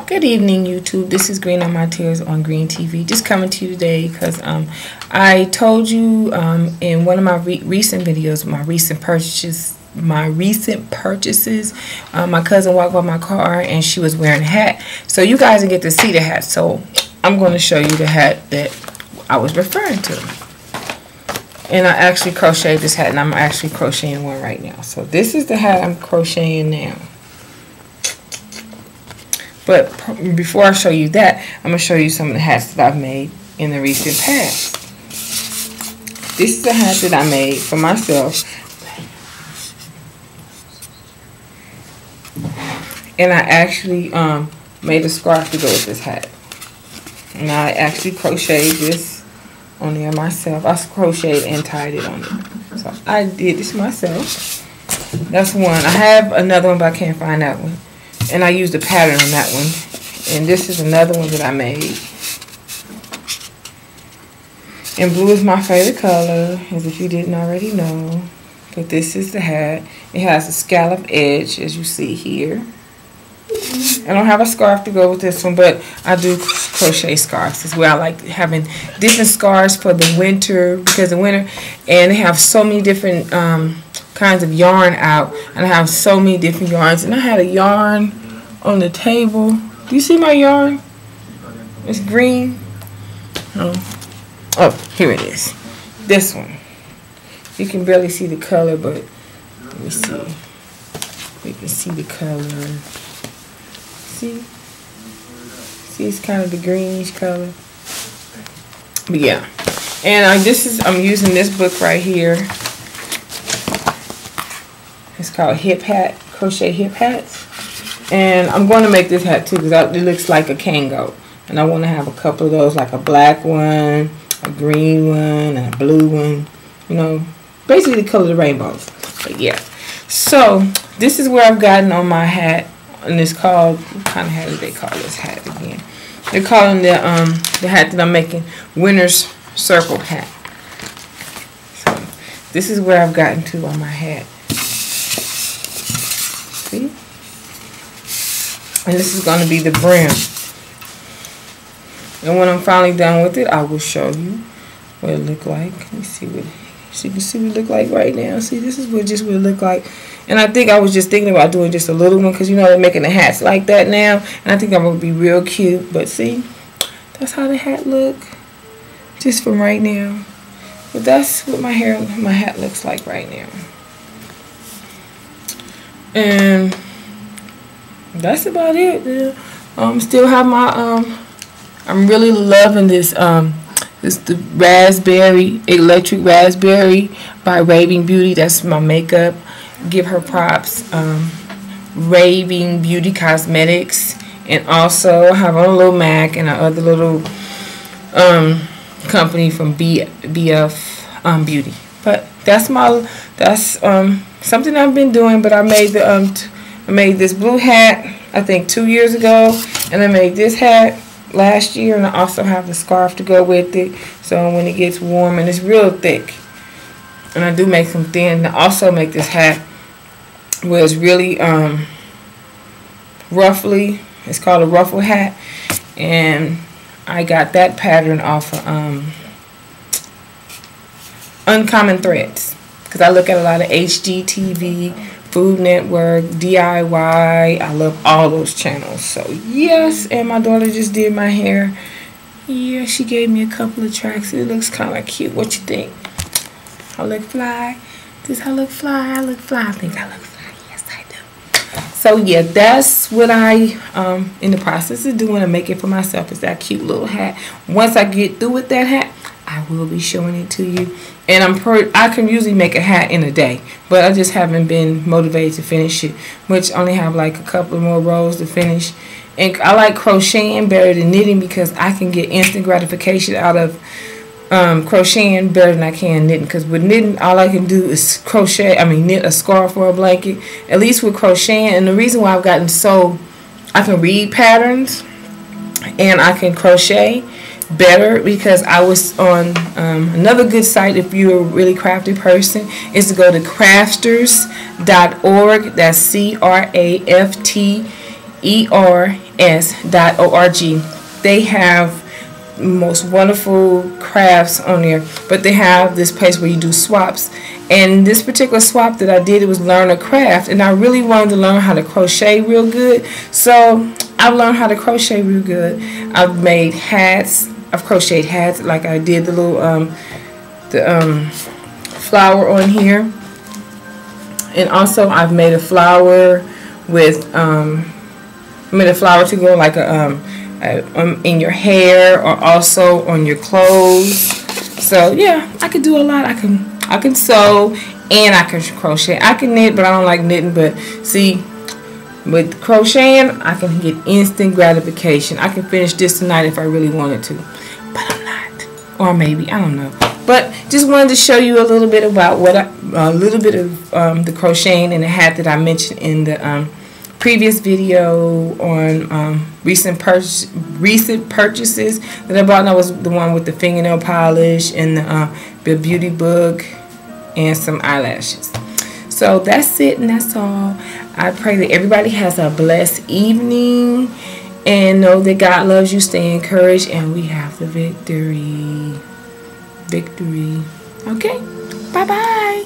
Good evening, YouTube. This is Green on My Tears on Green TV. Just coming to you today because I told you in one of my recent videos, my recent purchases. My cousin walked by my car and she was wearing a hat, so you guys didn't get to see the hat. So I'm going to show you the hat that I was referring to. And I actually crocheted this hat, and I'm actually crocheting one right now. So this is the hat I'm crocheting now. But before I show you that, I'm going to show you some of the hats that I've made in the recent past. This is a hat that I made for myself. And I actually made a scarf to go with this hat. And I actually crocheted this on there myself. I crocheted and tied it on it. So I did this myself. That's one. I have another one, but I can't find that one. And I used a pattern on that one. And this is another one that I made. And blue is my favorite color, as if you didn't already know. But this is the hat. It has a scallop edge, as you see here. I don't have a scarf to go with this one, but I do crochet scarves as well. I like having different scarves for the winter, because the winter, and they have so many different kinds of yarn out, and I have so many different yarns. And I had a yarn on the table. Do you see my yarn? It's green. Oh, here it is. This one. You can barely see the color, but let me see. You can see the color. See, it's kind of the greenish color. But yeah, and I'm using this book right here. It's called Hip Hat, Crochet Hip Hats. And I'm going to make this hat too, because it looks like a Kango. And I want to have a couple of those, like a black one, a green one, and a blue one. You know, basically the color of the rainbows. But yeah, so this is where I've gotten on my hat. And it's called, what kind of hat do they call this hat again? They're calling the hat that I'm making Winner's Circle hat. So this is where I've gotten to on my hat. See? And this is going to be the brim. And when I'm finally done with it, I will show you what it look like. Let me see what, so you can see what it look like right now. See, this is what it look like. And I think I was just thinking about doing just a little one, because you know they're making the hats like that now, and I think that would be real cute. But see, that's how the hat look, just from right now. But that's what my hat looks like right now. And that's about it. Still have my I'm really loving this this the raspberry, electric raspberry by Raving Beauty. That's my makeup. Give her props. Raving Beauty Cosmetics, and also I have a little MAC and another little company from BF Beauty. But that's something I've been doing. But I made I made this blue hat I think 2 years ago, and I made this hat last year, and I also have the scarf to go with it. So when it gets warm, and it's real thick, and I do make some thin. I also make this hat where it's really ruffly. It's called a ruffle hat, and I got that pattern off of Uncommon Threads, because I look at a lot of HGTV, Food Network, DIY. I love all those channels. So yes, and my daughter just did my hair. Yeah, she gave me a couple of tracks. It looks kind of cute. What you think? I look fly? Does I look fly? I look fly. I think I look fly. So yeah, that's what I in the process of doing and making for myself, is that cute little hat. Once I get through with that hat, I will be showing it to you. And I can usually make a hat in a day, but I just haven't been motivated to finish it, which only have like a couple more rows to finish. And I like crocheting better than knitting, because I can get instant gratification out of crocheting better than I can knitting. Because with knitting, all I can do is knit a scarf or a blanket. At least with crocheting, and the reason why I've gotten I can read patterns and I can crochet better, because I was on another good site, if you're a really crafty person, is to go to crafters.org. That's CRAFTERS.org. They have most wonderful crafts on there, but they have this place where you do swaps. And this particular swap that I did, it was learn a craft, and I really wanted to learn how to crochet real good, so I've learned how to crochet real good. I've made hats. I've crocheted hats, like I did the little flower on here, and also I've made a flower with made a flower to go like in your hair, or also on your clothes. So yeah, I could do a lot. I can sew, and I can crochet. I can knit, but I don't like knitting. But see, with crocheting, I can get instant gratification. I can finish this tonight if I really wanted to, but I'm not. Or maybe, I don't know. But just wanted to show you a little bit about what a little bit of the crocheting and the hat that I mentioned in the previous video on recent purchases that I bought. And that was the one with the fingernail polish and the beauty book and some eyelashes. So that's it, and that's all. I pray that everybody has a blessed evening, and know that God loves you. Stay encouraged, and we have the victory. Okay, bye bye.